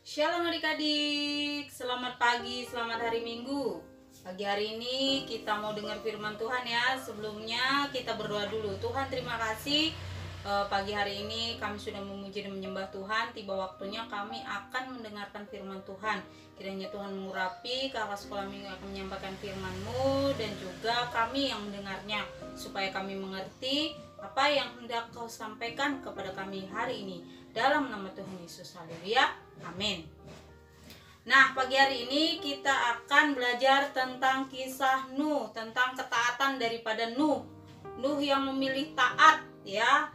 Shalom adik-adik, selamat pagi, selamat hari Minggu. Pagi hari ini kita mau dengar firman Tuhan ya. Sebelumnya kita berdoa dulu. Tuhan, terima kasih pagi hari ini kami sudah memuji dan menyembah Tuhan. Tiba waktunya kami akan mendengarkan firman Tuhan. Kiranya Tuhan mengurapi kakak sekolah minggu akan menyampaikan firman-Mu, dan juga kami yang mendengarnya, supaya kami mengerti apa yang hendak Kau sampaikan kepada kami hari ini. Dalam nama Tuhan Yesus, haleluya, amin. Nah, pagi hari ini kita akan belajar tentang kisah Nuh, tentang ketaatan daripada Nuh. Nuh yang memilih taat ya,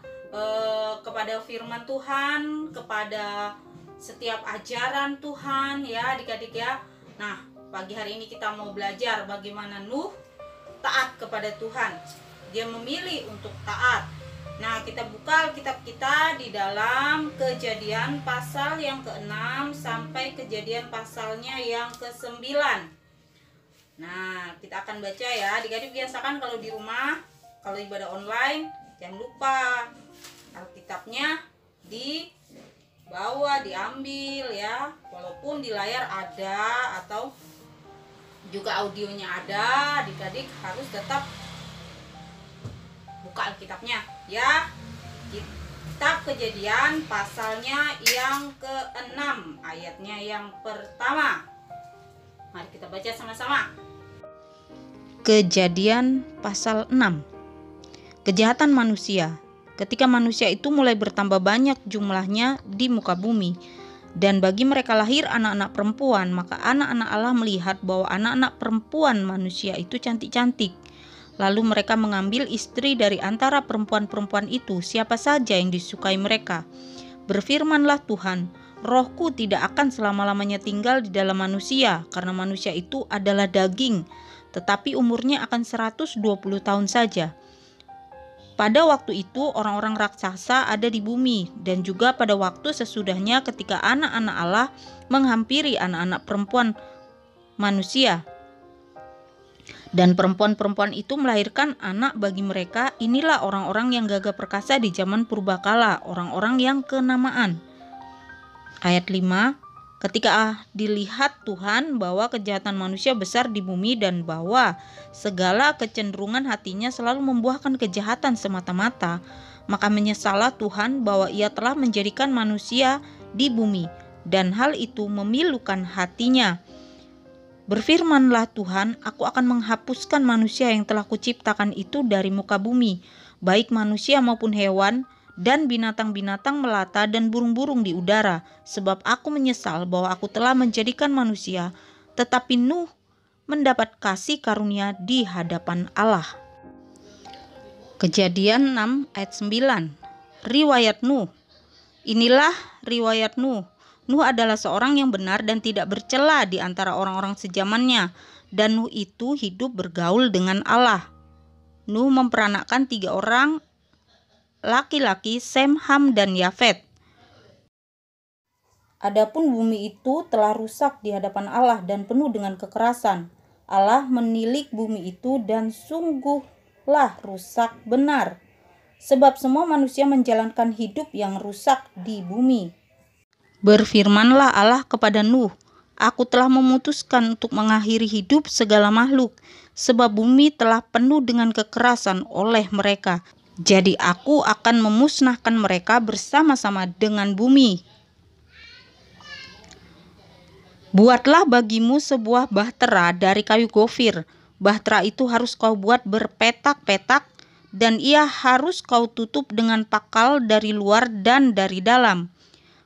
kepada firman Tuhan, kepada setiap ajaran Tuhan ya adik-adik ya. Nah, pagi hari ini kita mau belajar bagaimana Nuh taat kepada Tuhan. Dia memilih untuk taat. Nah, kita buka Alkitab kita di dalam Kejadian pasal yang ke-6 sampai Kejadian pasalnya yang ke-9. Nah, kita akan baca ya. Adik-adik biasakan kalau di rumah, kalau ibadah online, jangan lupa Alkitabnya dibawa, diambil ya. Walaupun di layar ada atau juga audionya ada, adik-adik harus tetap buka Alkitabnya ya. Kitab Kejadian pasalnya yang ke-6 ayatnya yang pertama. Mari kita baca sama-sama. Kejadian pasal 6. Kejahatan manusia. Ketika manusia itu mulai bertambah banyak jumlahnya di muka bumi, dan bagi mereka lahir anak-anak perempuan, maka anak-anak Allah melihat bahwa anak-anak perempuan manusia itu cantik-cantik. Lalu mereka mengambil istri dari antara perempuan-perempuan itu, siapa saja yang disukai mereka. Berfirmanlah Tuhan, Rohku tidak akan selama-lamanya tinggal di dalam manusia, karena manusia itu adalah daging, tetapi umurnya akan 120 tahun saja. Pada waktu itu orang-orang raksasa ada di bumi, dan juga pada waktu sesudahnya ketika anak-anak Allah menghampiri anak-anak perempuan manusia. Dan perempuan-perempuan itu melahirkan anak bagi mereka. Inilah orang-orang yang gagah perkasa di zaman purbakala, orang-orang yang kenamaan. Ayat 5. Ketika dilihat Tuhan bahwa kejahatan manusia besar di bumi, dan bahwa segala kecenderungan hatinya selalu membuahkan kejahatan semata-mata, maka menyesallah Tuhan bahwa Ia telah menjadikan manusia di bumi, dan hal itu memilukan hatinya. Berfirmanlah Tuhan, Aku akan menghapuskan manusia yang telah kuciptakan itu dari muka bumi, baik manusia maupun hewan, dan binatang-binatang melata dan burung-burung di udara, sebab Aku menyesal bahwa Aku telah menjadikan manusia. Tetapi Nuh mendapat kasih karunia di hadapan Allah. Kejadian 6 ayat 9. Riwayat Nuh. Inilah riwayat Nuh. Nuh adalah seorang yang benar dan tidak bercela di antara orang-orang sezamannya, dan Nuh itu hidup bergaul dengan Allah. Nuh memperanakkan 3 orang laki-laki, Sem, Ham, dan Yafet. Adapun bumi itu telah rusak di hadapan Allah dan penuh dengan kekerasan. Allah menilik bumi itu, dan sungguhlah rusak benar, sebab semua manusia menjalankan hidup yang rusak di bumi. Berfirmanlah Allah kepada Nuh, Aku telah memutuskan untuk mengakhiri hidup segala makhluk, sebab bumi telah penuh dengan kekerasan oleh mereka. Jadi Aku akan memusnahkan mereka bersama-sama dengan bumi. Buatlah bagimu sebuah bahtera dari kayu gofir. Bahtera itu harus kau buat berpetak-petak, dan ia harus kau tutup dengan pakal dari luar dan dari dalam.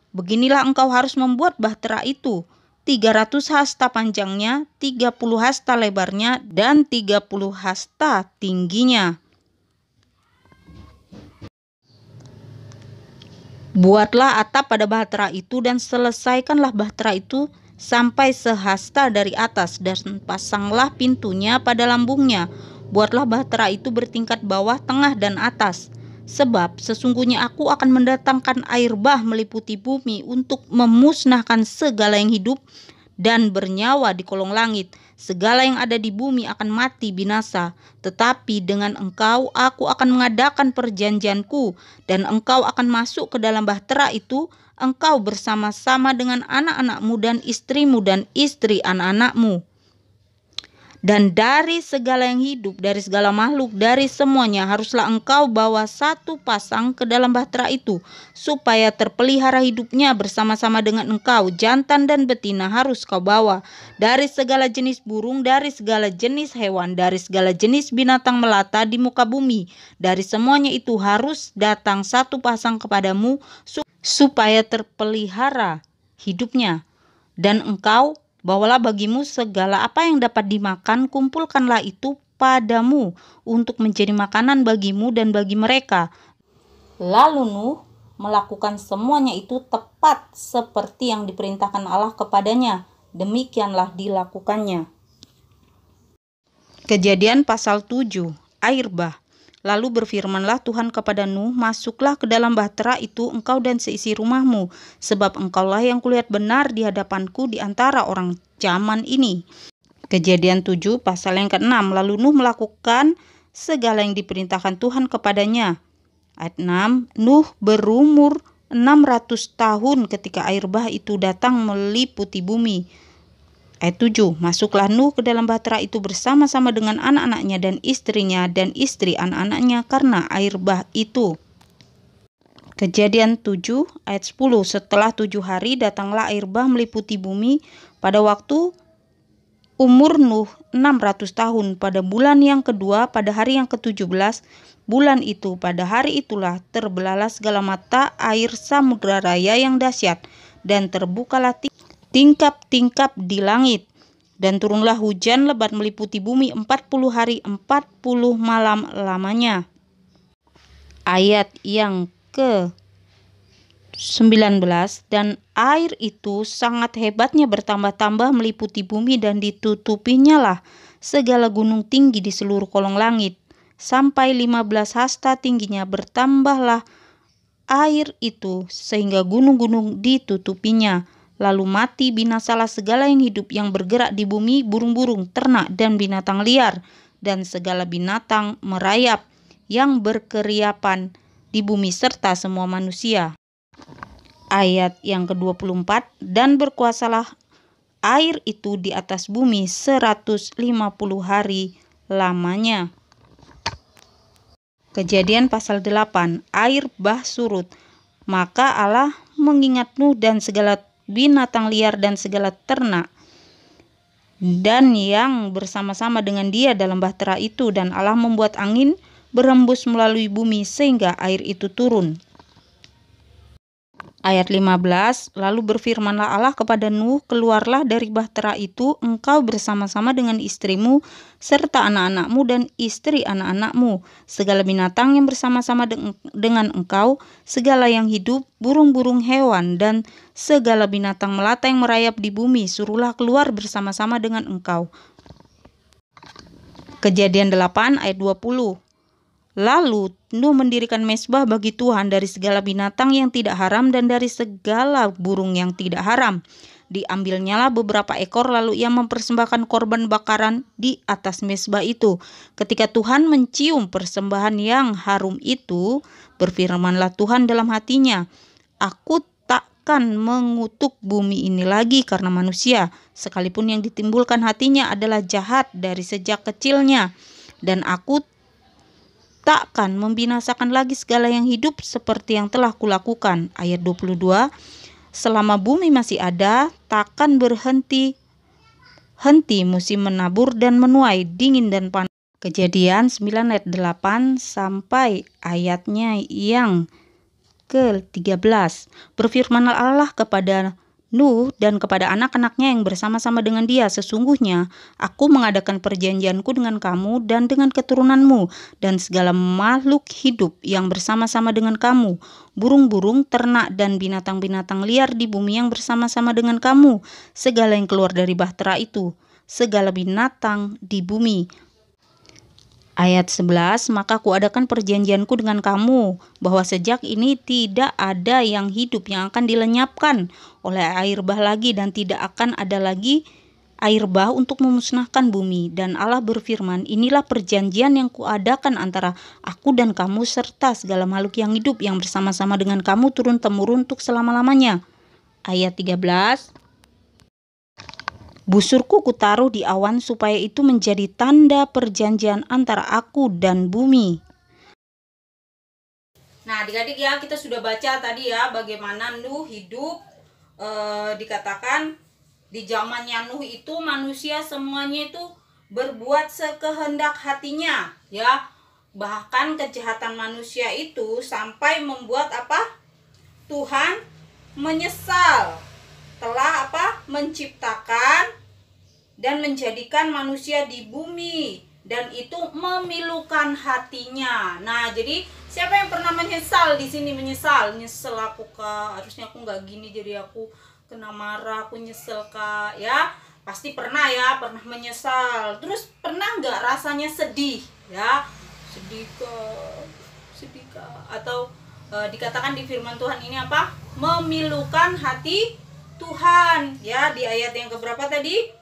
Beginilah engkau harus membuat bahtera itu, 300 hasta panjangnya, 30 hasta lebarnya, dan 30 hasta tingginya. Buatlah atap pada bahtera itu, dan selesaikanlah bahtera itu sampai sehasta dari atas, dan pasanglah pintunya pada lambungnya. Buatlah bahtera itu bertingkat bawah, tengah, dan atas. Sebab sesungguhnya Aku akan mendatangkan air bah meliputi bumi untuk memusnahkan segala yang hidup, dan bernyawa di kolong langit. Segala yang ada di bumi akan mati binasa. Tetapi dengan engkau aku akan mengadakan perjanjianku, dan engkau akan masuk ke dalam bahtera itu, engkau bersama-sama dengan anak-anakmu dan istrimu dan istri anak-anakmu. Dan dari segala yang hidup, dari segala makhluk, dari semuanya haruslah engkau bawa satu pasang ke dalam bahtera itu, supaya terpelihara hidupnya bersama-sama dengan engkau. Jantan dan betina harus kau bawa. Dari segala jenis burung, dari segala jenis hewan, dari segala jenis binatang melata di muka bumi, dari semuanya itu harus datang satu pasang kepadamu, supaya terpelihara hidupnya. Dan engkau bawalah bagimu segala apa yang dapat dimakan, kumpulkanlah itu padamu untuk menjadi makanan bagimu dan bagi mereka. Lalu Nuh melakukan semuanya itu tepat seperti yang diperintahkan Allah kepadanya. Demikianlah dilakukannya. Kejadian pasal 7, air bah. Lalu berfirmanlah Tuhan kepada Nuh, masuklah ke dalam bahtera itu engkau dan seisi rumahmu, sebab engkaulah yang kulihat benar di hadapanku di antara orang zaman ini. Kejadian 7 pasal yang ke-6. Lalu Nuh melakukan segala yang diperintahkan Tuhan kepadanya. Ayat 6, Nuh berumur 600 tahun ketika air bah itu datang meliputi bumi. Ayat 7, masuklah Nuh ke dalam bahtera itu bersama-sama dengan anak-anaknya dan istrinya dan istri anak-anaknya karena air bah itu. Kejadian 7 ayat 10, setelah 7 hari datanglah air bah meliputi bumi pada waktu umur Nuh 600 tahun. Pada bulan yang kedua, pada hari yang ke-17 bulan itu, pada hari itulah terbelahlah segala mata air samudra raya yang dahsyat, dan terbukalah tingkap-tingkap di langit, dan turunlah hujan lebat meliputi bumi 40 hari 40 malam lamanya. Ayat yang ke-19, dan air itu sangat hebatnya bertambah-tambah meliputi bumi, dan ditutupinya lah segala gunung tinggi di seluruh kolong langit, sampai 15 hasta tingginya bertambahlah air itu sehingga gunung-gunung ditutupinya. Lalu mati binasalah segala yang hidup yang bergerak di bumi, burung-burung, ternak, dan binatang liar, dan segala binatang merayap yang berkeriapan di bumi, serta semua manusia. Ayat yang ke-24, dan berkuasalah air itu di atas bumi 150 hari lamanya. Kejadian pasal 8, air bah surut. Maka Allah mengingat Nuh dan segala binatang liar dan segala ternak dan yang bersama-sama dengan dia dalam bahtera itu, dan Allah membuat angin berhembus melalui bumi sehingga air itu turun. Ayat 15, lalu berfirmanlah Allah kepada Nuh, keluarlah dari bahtera itu engkau bersama-sama dengan istrimu serta anak-anakmu dan istri anak-anakmu, segala binatang yang bersama-sama dengan engkau, segala yang hidup, burung-burung hewan, dan segala binatang melata yang merayap di bumi, suruhlah keluar bersama-sama dengan engkau. Kejadian 8 ayat 20. Lalu Nuh mendirikan mezbah bagi Tuhan dari segala binatang yang tidak haram dan dari segala burung yang tidak haram. Diambilnyalah beberapa ekor, lalu ia mempersembahkan korban bakaran di atas mezbah itu. Ketika Tuhan mencium persembahan yang harum itu, berfirmanlah Tuhan dalam hatinya, aku takkan mengutuk bumi ini lagi karena manusia, sekalipun yang ditimbulkan hatinya adalah jahat dari sejak kecilnya, dan aku takkan membinasakan lagi segala yang hidup seperti yang telah kulakukan. Ayat 22, selama bumi masih ada, takkan berhenti musim menabur dan menuai, dingin dan panas. Kejadian 9 ayat 8 sampai ayatnya yang ke-13. Berfirmanlah Allah kepada Nuh dan kepada anak-anaknya yang bersama-sama dengan dia, sesungguhnya aku mengadakan perjanjianku dengan kamu dan dengan keturunanmu dan segala makhluk hidup yang bersama-sama dengan kamu, burung-burung, ternak, dan binatang-binatang liar di bumi yang bersama-sama dengan kamu, segala yang keluar dari bahtera itu, segala binatang di bumi. Ayat 11, maka kuadakan perjanjianku dengan kamu, bahwa sejak ini tidak ada yang hidup yang akan dilenyapkan oleh air bah lagi, dan tidak akan ada lagi air bah untuk memusnahkan bumi. Dan Allah berfirman, inilah perjanjian yang kuadakan antara aku dan kamu serta segala makhluk yang hidup yang bersama-sama dengan kamu turun-temurun untuk selama-lamanya. Ayat 13, busurku kutaruh di awan supaya itu menjadi tanda perjanjian antara aku dan bumi. Nah, adik-adik ya, kita sudah baca tadi ya bagaimana Nuh hidup. Dikatakan di zamannya Nuh itu manusia semuanya itu berbuat sekehendak hatinya ya. Bahkan kejahatan manusia itu sampai membuat apa? Tuhan menyesal telah apa? Menciptakan dan menjadikan manusia di bumi, dan itu memilukan hatinya. Nah, jadi siapa yang pernah menyesal di sini? Nyesel aku Kak, harusnya aku nggak gini, jadi aku kena marah, aku nyesel Kak ya. Pasti pernah ya, pernah menyesal. Terus pernah nggak rasanya sedih ya? Sedih Kak. Atau dikatakan di firman Tuhan ini apa? Memilukan hati Tuhan ya. Di ayat yang keberapa tadi?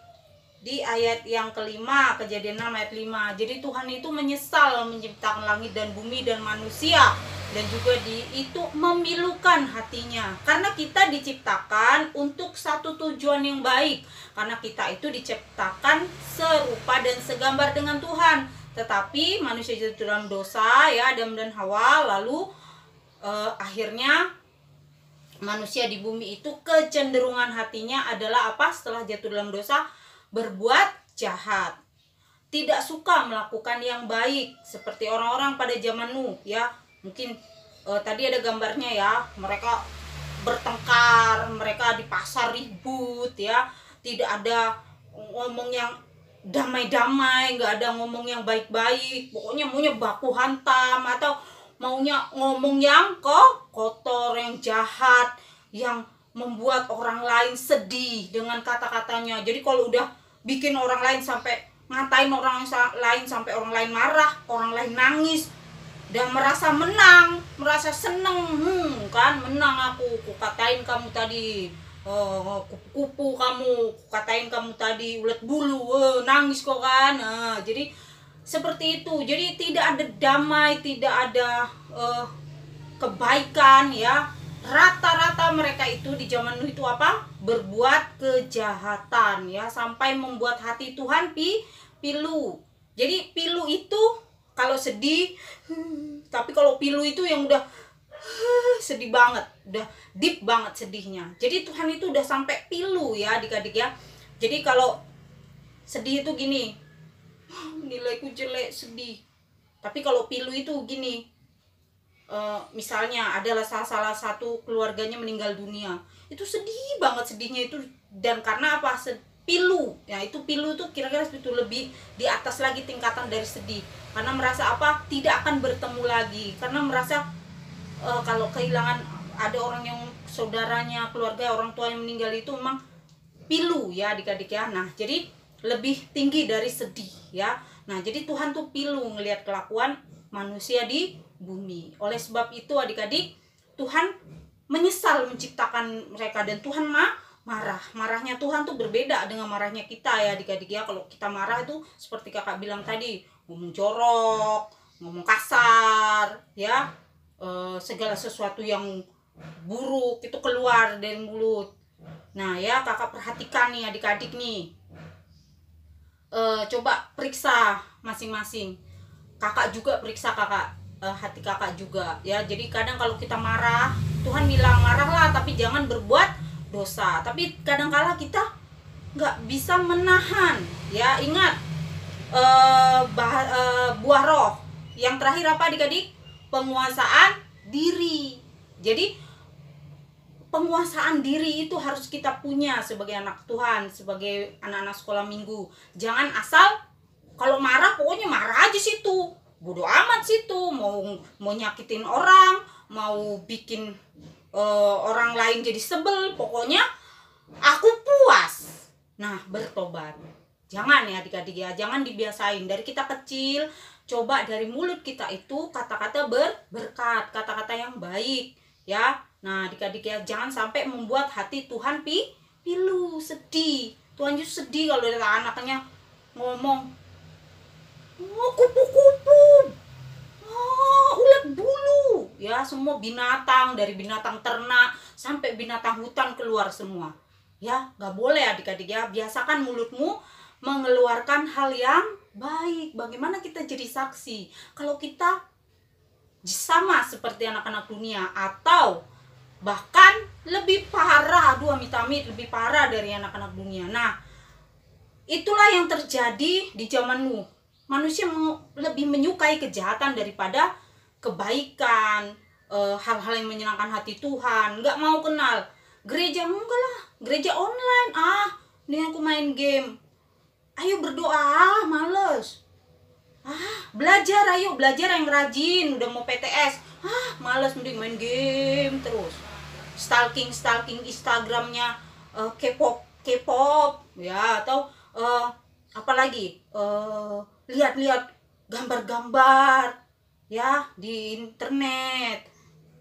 Di ayat yang kelima, Kejadian 6 ayat 5. Jadi Tuhan itu menyesal menciptakan langit dan bumi dan manusia, dan juga itu memilukan hatinya, karena kita diciptakan untuk satu tujuan yang baik, karena kita itu diciptakan serupa dan segambar dengan Tuhan. Tetapi manusia jatuh dalam dosa ya, Adam dan Hawa, lalu akhirnya manusia di bumi itu kecenderungan hatinya adalah apa? Setelah jatuh dalam dosa, berbuat jahat, tidak suka melakukan yang baik, seperti orang-orang pada zaman Nuh ya. Mungkin tadi ada gambarnya ya, mereka bertengkar, mereka di pasar ribut ya, tidak ada ngomong yang damai-damai, nggak ada ngomong yang baik-baik, pokoknya maunya baku hantam, atau maunya ngomong yang kotor, yang jahat, yang membuat orang lain sedih dengan kata-katanya. Jadi kalau udah bikin orang lain sampai ngatain orang lain, sampai orang lain marah, orang lain nangis, dan merasa menang, merasa seneng, kan menang aku katain kamu tadi, kupu kamu, katain kamu tadi ulet bulu, nangis kok kan. Jadi seperti itu. Jadi tidak ada damai, tidak ada kebaikan ya. Rata-rata mereka itu di zaman Nuh itu apa? Berbuat kejahatan ya, sampai membuat hati Tuhan pilu. Jadi pilu itu kalau sedih, tapi kalau pilu itu yang udah sedih banget, udah deep banget sedihnya. Jadi Tuhan itu udah sampai pilu ya adik-adik ya. Jadi kalau sedih itu gini, nilaiku jelek, sedih. Tapi kalau pilu itu gini, misalnya adalah salah satu keluarganya meninggal dunia, itu sedih banget sedihnya itu. Dan karena apa? Pilu ya, itu pilu itu kira-kira itu lebih di atas lagi tingkatan dari sedih, karena merasa apa? Tidak akan bertemu lagi, karena merasa kalau kehilangan ada orang yang saudaranya, keluarga, orang tua yang meninggal, itu memang pilu ya adik-adik ya. Nah, jadi lebih tinggi dari sedih ya. Nah, jadi Tuhan tuh pilu ngelihat kelakuan manusia di bumi. Oleh sebab itu adik-adik, Tuhan menyesal menciptakan mereka, dan Tuhan marah. Marahnya Tuhan tuh berbeda dengan marahnya kita ya adik-adik ya. Kalau kita marah itu seperti kakak bilang tadi, ngomong jorok, ngomong kasar ya, segala sesuatu yang buruk itu keluar dari mulut. Nah ya, kakak perhatikan nih adik-adik nih, coba periksa masing-masing. Kakak juga periksa hati kakak juga ya. Jadi kadang kalau kita marah, Tuhan bilang marahlah tapi jangan berbuat dosa. Tapi kadang-kala kita nggak bisa menahan ya. Ingat buah roh yang terakhir apa adik-adik? Penguasaan diri. Jadi penguasaan diri itu harus kita punya sebagai anak Tuhan, sebagai anak-anak sekolah minggu. Jangan asal kalau marah pokoknya marah aja situ, bodoh amat situ, mau nyakitin orang, mau bikin orang lain jadi sebel, pokoknya aku puas. Nah, bertobat. Jangan ya adik-adik ya, jangan dibiasain dari kita kecil. coba dari mulut kita itu kata-kata berkat, kata-kata yang baik ya. Nah adik-adik ya, jangan sampai membuat hati Tuhan pilu, sedih. Tuhan justru sedih kalau ada anaknya ngomong, oh kupu-kupu, oh ulat bulu, ya semua binatang, dari binatang ternak sampai binatang hutan keluar semua. Ya nggak boleh adik-adik ya, biasakan mulutmu mengeluarkan hal yang baik. Bagaimana kita jadi saksi kalau kita sama seperti anak-anak dunia, atau bahkan lebih parah, aduh amit-amit, lebih parah dari anak-anak dunia. Nah itulah yang terjadi di zaman Nuh. Manusia lebih menyukai kejahatan daripada kebaikan, hal-hal yang menyenangkan hati Tuhan. Nggak mau kenal gereja, enggak lah, gereja online, ini aku main game. Ayo berdoa, males. Belajar, ayo belajar yang rajin, udah mau PTS. Males, mending main game terus. Stalking Instagramnya K-pop ya, atau apalagi lihat-lihat gambar-gambar ya di internet.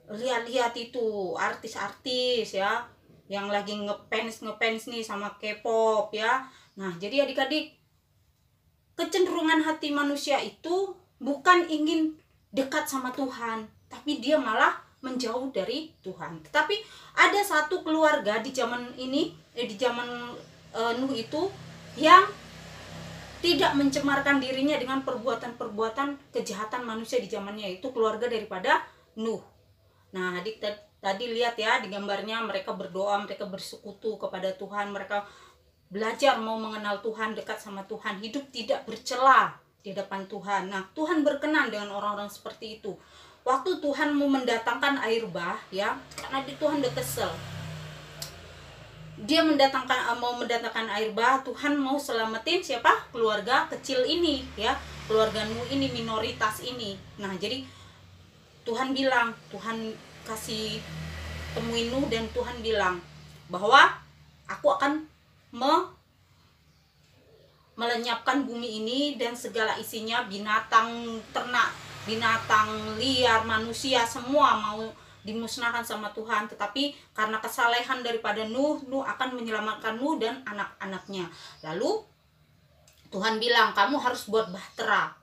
Lihat-lihat itu artis-artis ya yang lagi ngefans nih sama K-pop ya. Nah jadi adik-adik, kecenderungan hati manusia itu bukan ingin dekat sama Tuhan, tapi dia malah menjauh dari Tuhan. Tetapi ada satu keluarga di zaman ini, di zaman Nuh itu, yang tidak mencemarkan dirinya dengan perbuatan-perbuatan kejahatan manusia di zamannya, itu keluarga daripada Nuh. Nah adik tadi lihat ya di gambarnya, mereka berdoa, mereka bersekutu kepada Tuhan, mereka belajar mau mengenal Tuhan, dekat sama Tuhan, hidup tidak bercela di hadapan Tuhan. Nah Tuhan berkenan dengan orang-orang seperti itu. Waktu Tuhan mau mendatangkan air bah ya, karena Tuhan udah kesel, dia mau mendatangkan air bah, Tuhan mau selamatin siapa? Keluarga kecil ini ya, keluarga Nuh ini, minoritas ini. Nah jadi Tuhan bilang, Tuhan kasih temuin Nuh, dan Tuhan bilang bahwa aku akan melenyapkan bumi ini dan segala isinya, binatang ternak, binatang liar, manusia, semua mau dimusnahkan sama Tuhan. Tetapi karena kesalehan daripada Nuh akan menyelamatkan Nuh dan anak-anaknya. Lalu Tuhan bilang, kamu harus buat bahtera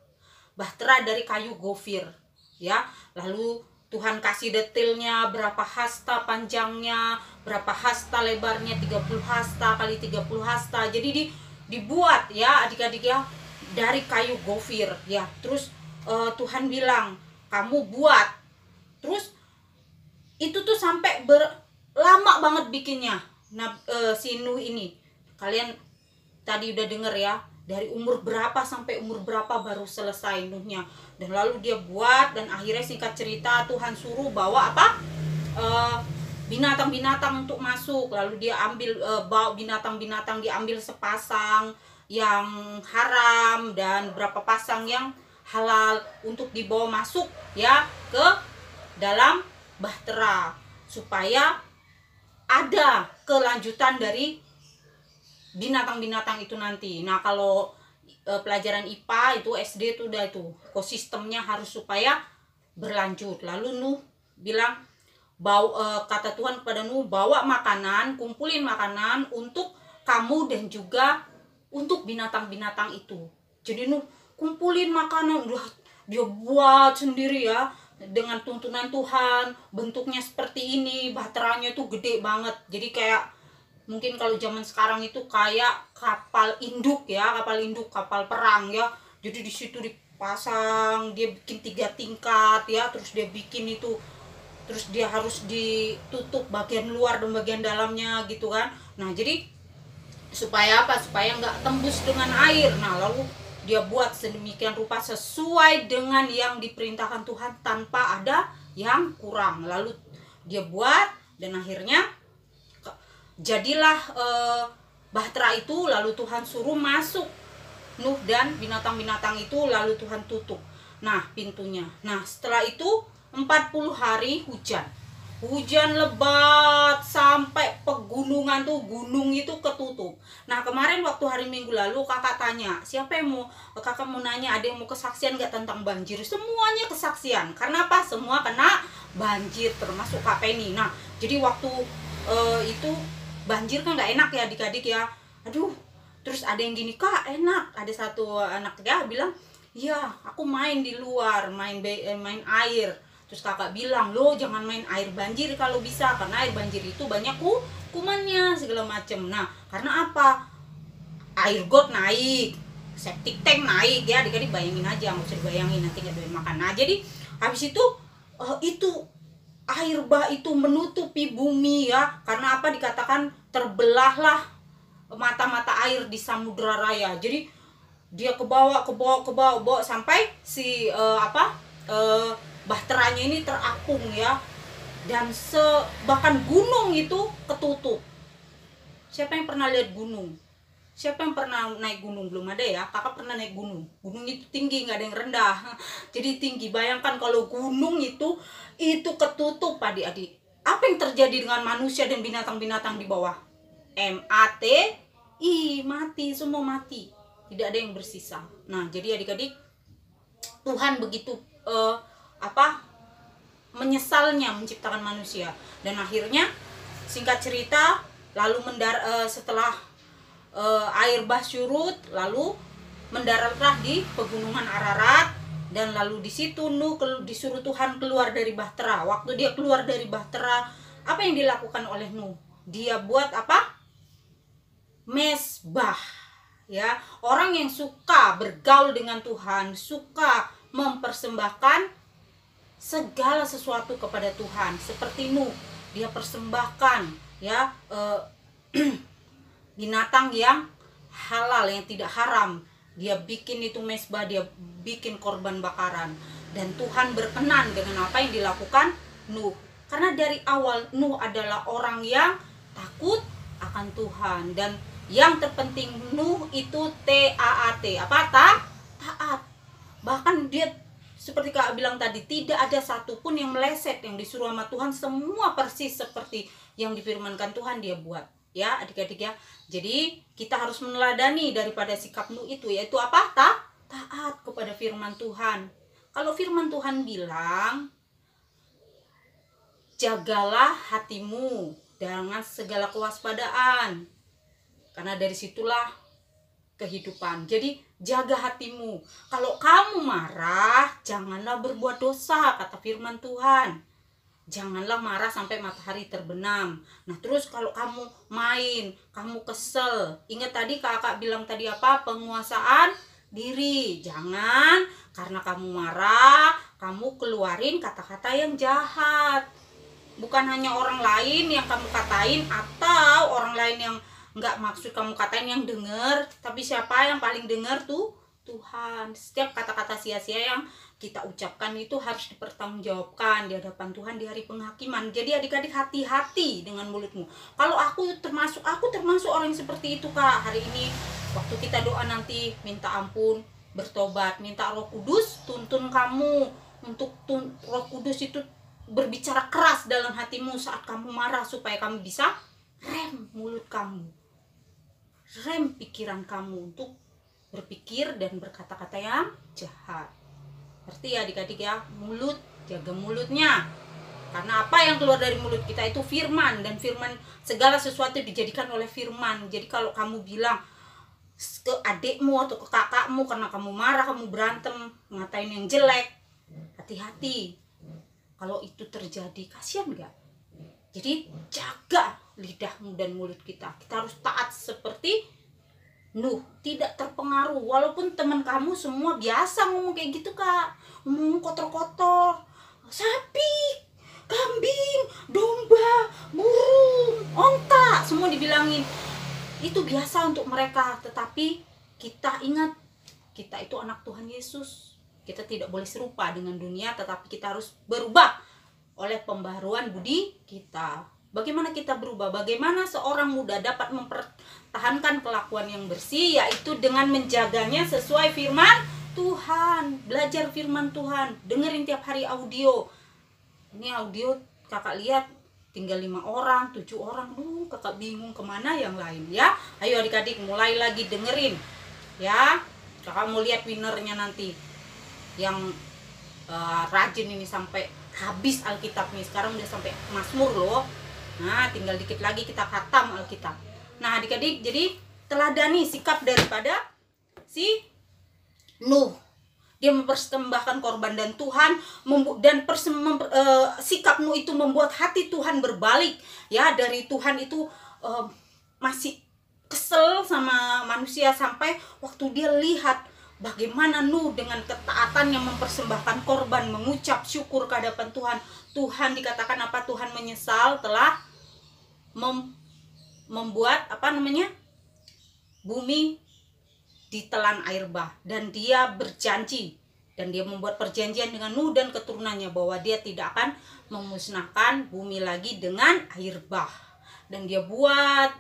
dari kayu gofir ya. Lalu Tuhan kasih detailnya, berapa hasta panjangnya, berapa hasta lebarnya, 30 hasta kali 30 hasta. Jadi dibuat ya adik-adik ya dari kayu gofir ya. Terus Tuhan bilang, kamu buat. Terus itu tuh sampai lama banget bikinnya. Nah si Nuh ini, kalian tadi udah denger ya, dari umur berapa sampai umur berapa baru selesai Nuhnya. Dan lalu dia buat, dan akhirnya singkat cerita Tuhan suruh bawa apa? Binatang-binatang untuk masuk. Lalu dia ambil bawa binatang-binatang, diambil sepasang yang haram dan berapa pasang yang halal untuk dibawa masuk ya ke dalam bahtera, supaya ada kelanjutan dari binatang-binatang itu nanti. Nah kalau pelajaran IPA itu SD itu udah itu ekosistemnya harus supaya berlanjut. Lalu Nuh bilang, kata Tuhan kepada Nuh, bawa makanan, kumpulin makanan untuk kamu dan juga untuk binatang-binatang itu. Jadi Nuh kumpulin makanan, udah dia buat sendiri ya, dengan tuntunan Tuhan. Bentuknya seperti ini, bahteranya itu gede banget. Jadi kayak mungkin kalau zaman sekarang itu kayak kapal induk ya, kapal perang ya. Jadi di situ dipasang, dia bikin 3 tingkat ya, terus dia bikin itu, terus dia harus ditutup bagian luar dan bagian dalamnya gitu kan. Nah jadi supaya apa? Supaya nggak tembus dengan air. Nah lalu dia buat sedemikian rupa sesuai dengan yang diperintahkan Tuhan, tanpa ada yang kurang. Lalu dia buat, dan akhirnya jadilah bahtera itu. Lalu Tuhan suruh masuk Nuh dan binatang-binatang itu, lalu Tuhan tutup pintunya. Nah setelah itu 40 hari hujan. hujan lebat sampai pegunungan tuh, gunung itu ketutup. Nah kemarin waktu hari Minggu lalu kakak tanya, kakak mau nanya ada yang mau kesaksian gak tentang banjir. Semuanya kesaksian, karena apa? Semua kena banjir, termasuk Kak Penny. Nah jadi waktu itu banjir kan gak enak ya adik-adik ya. Aduh, terus ada yang gini, Kak enak. Ada satu anak ya bilang, iya aku main di luar, main air. Terus kakak bilang, lo jangan main air banjir kalau bisa, karena air banjir itu banyak kumannya segala macem. Nah karena apa? Air got naik, septic tank naik ya, adik-adik bayangin aja, nggak usah dibayangin, nanti nggak doyan makan. Nah jadi habis itu air bah itu menutupi bumi ya, karena apa? Dikatakan terbelahlah mata-mata air di Samudra Raya. Jadi dia ke bawah sampai si bahteranya ini terapung ya, dan bahkan gunung itu ketutup. Siapa yang pernah lihat gunung? Siapa yang pernah naik gunung? Belum ada ya. Kakak pernah naik gunung. Gunung itu tinggi, nggak ada yang rendah. Jadi tinggi. Bayangkan kalau gunung itu ketutup, adik-adik. Apa yang terjadi dengan manusia dan binatang-binatang di bawah? Mati, semua mati. Tidak ada yang bersisa. Nah jadi adik-adik, Tuhan begitu menyesalnya menciptakan manusia, dan akhirnya singkat cerita lalu setelah air bah surut, lalu mendaratlah di pegunungan Ararat, dan lalu di situ Nuh disuruh Tuhan keluar dari bahtera. Waktu dia keluar dari bahtera, apa yang dilakukan oleh Nuh? Dia buat apa? Mesbah ya. Orang yang suka bergaul dengan Tuhan, suka mempersembahkan segala sesuatu kepada Tuhan, seperti Nuh, dia persembahkan ya binatang yang halal, yang tidak haram. Dia bikin itu mesbah, dia bikin korban bakaran, dan Tuhan berkenan dengan apa yang dilakukan Nuh. Karena dari awal Nuh adalah orang yang takut akan Tuhan, dan yang terpenting Nuh itu TAAT. Apa? Taat. Bahkan dia seperti Kak bilang tadi, tidak ada satupun yang meleset, yang disuruh sama Tuhan semua persis seperti yang difirmankan Tuhan dia buat. Ya adik-adik ya. Jadi kita harus meneladani daripada sikap Nuh itu, yaitu apa? Taat kepada firman Tuhan. Kalau firman Tuhan bilang, jagalah hatimu dengan segala kewaspadaan, karena dari situlah kehidupan. Jadi jaga hatimu. Kalau kamu marah, janganlah berbuat dosa, kata firman Tuhan. Janganlah marah sampai matahari terbenam. Nah terus kalau kamu main, kamu kesel, ingat tadi kakak bilang tadi apa? Penguasaan diri. Jangan karena kamu marah, kamu keluarin kata-kata yang jahat. Bukan hanya orang lain yang kamu katain, atau orang lain yang nggak maksud kamu katain yang dengar, tapi siapa yang paling dengar tuh? Tuhan. Setiap kata-kata sia-sia yang kita ucapkan itu harus dipertanggungjawabkan di hadapan Tuhan di hari penghakiman. Jadi adik-adik, hati-hati dengan mulutmu. Kalau aku termasuk orang yang seperti itu, Kak. Hari ini waktu kita doa nanti, minta ampun, bertobat, minta Roh Kudus tuntun kamu untuk Roh Kudus itu berbicara keras dalam hatimu saat kamu marah, supaya kamu bisa rem mulut kamu, rem pikiran kamu untuk berpikir dan berkata-kata yang jahat. Ngerti ya adik-adik ya? Mulut, jaga mulutnya. Karena apa yang keluar dari mulut kita itu firman, dan firman segala sesuatu dijadikan oleh firman. Jadi kalau kamu bilang ke adikmu atau ke kakakmu karena kamu marah, kamu berantem, ngatain yang jelek, hati-hati. Kalau itu terjadi, kasihan gak? Jadi jaga lidahmu dan mulut kita. Kita harus taat seperti Nuh, tidak terpengaruh. Walaupun teman kamu semua biasa ngomong kayak gitu, Kak. Ngomong kotor-kotor, sapi, kambing, domba, burung, onta, semua dibilangin. Itu biasa untuk mereka. Tetapi kita ingat, kita itu anak Tuhan Yesus. Kita tidak boleh serupa dengan dunia, tetapi kita harus berubah oleh pembaharuan budi kita. Bagaimana kita berubah? Bagaimana seorang muda dapat mempertahankan kelakuan yang bersih? Yaitu dengan menjaganya sesuai firman Tuhan. Belajar firman Tuhan. Dengerin tiap hari audio. Ini audio kakak lihat tinggal 5 orang, 7 orang. Kakak bingung kemana yang lain ya. Ayo adik-adik mulai lagi dengerin ya. Kakak mau lihat winernya nanti yang rajin ini sampai habis Alkitab nih. Sekarang udah sampai Mazmur loh. Nah tinggal dikit lagi kita khatam Alkitab. Nah adik-adik, jadi teladani sikap daripada si Nuh. Dia mempersembahkan korban dan Tuhan sikap Nuh itu membuat hati Tuhan berbalik ya. Dari Tuhan itu masih kesel sama manusia sampai waktu dia lihat bagaimana Nuh dengan ketaatan yang mempersembahkan korban, mengucap syukur ke hadapan Tuhan. Tuhan dikatakan apa? Tuhan menyesal telah membuat bumi ditelan air bah, dan dia berjanji dan dia membuat perjanjian dengan Nuh dan keturunannya bahwa dia tidak akan memusnahkan bumi lagi dengan air bah. Dan dia buat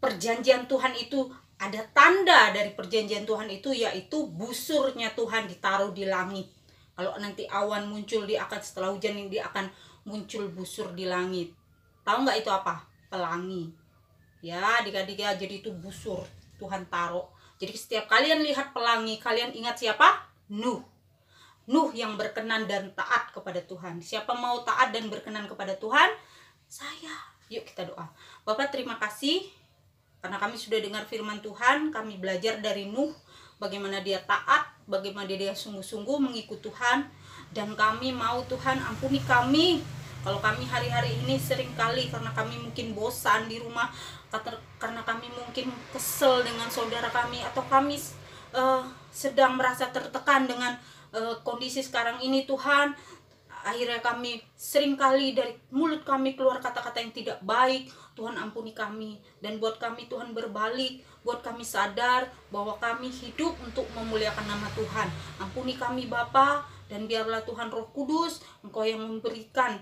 perjanjian Tuhan itu, ada tanda dari perjanjian Tuhan itu, yaitu busurnya Tuhan ditaruh di langit. Kalau nanti awan muncul, setelah hujan ini dia akan muncul busur di langit. Tahu nggak itu apa? Pelangi. Ya adik-adik ya, jadi itu busur Tuhan taruh. Jadi setiap kalian lihat pelangi, kalian ingat siapa? Nuh. Nuh yang berkenan dan taat kepada Tuhan. Siapa mau taat dan berkenan kepada Tuhan? Saya. Yuk kita doa. Bapak terima kasih karena kami sudah dengar firman Tuhan. Kami belajar dari Nuh, bagaimana dia taat, bagaimana dia sungguh-sungguh mengikut Tuhan. Dan kami mau Tuhan ampuni kami kalau kami hari-hari ini seringkali karena kami mungkin bosan di rumah, karena kami mungkin kesel dengan saudara kami, atau kami sedang merasa tertekan dengan kondisi sekarang ini Tuhan. Akhirnya kami seringkali dari mulut kami keluar kata-kata yang tidak baik. Tuhan ampuni kami, dan buat kami Tuhan berbalik, buat kami sadar bahwa kami hidup untuk memuliakan nama Tuhan. Ampuni kami Bapa, dan biarlah Tuhan Roh Kudus, Engkau yang memberikan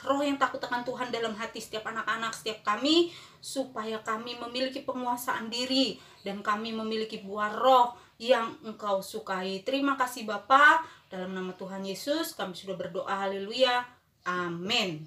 roh yang takut akan Tuhan dalam hati setiap anak-anak, setiap kami, supaya kami memiliki penguasaan diri dan kami memiliki buah roh yang Engkau sukai. Terima kasih Bapa, dalam nama Tuhan Yesus kami sudah berdoa, haleluya, amin.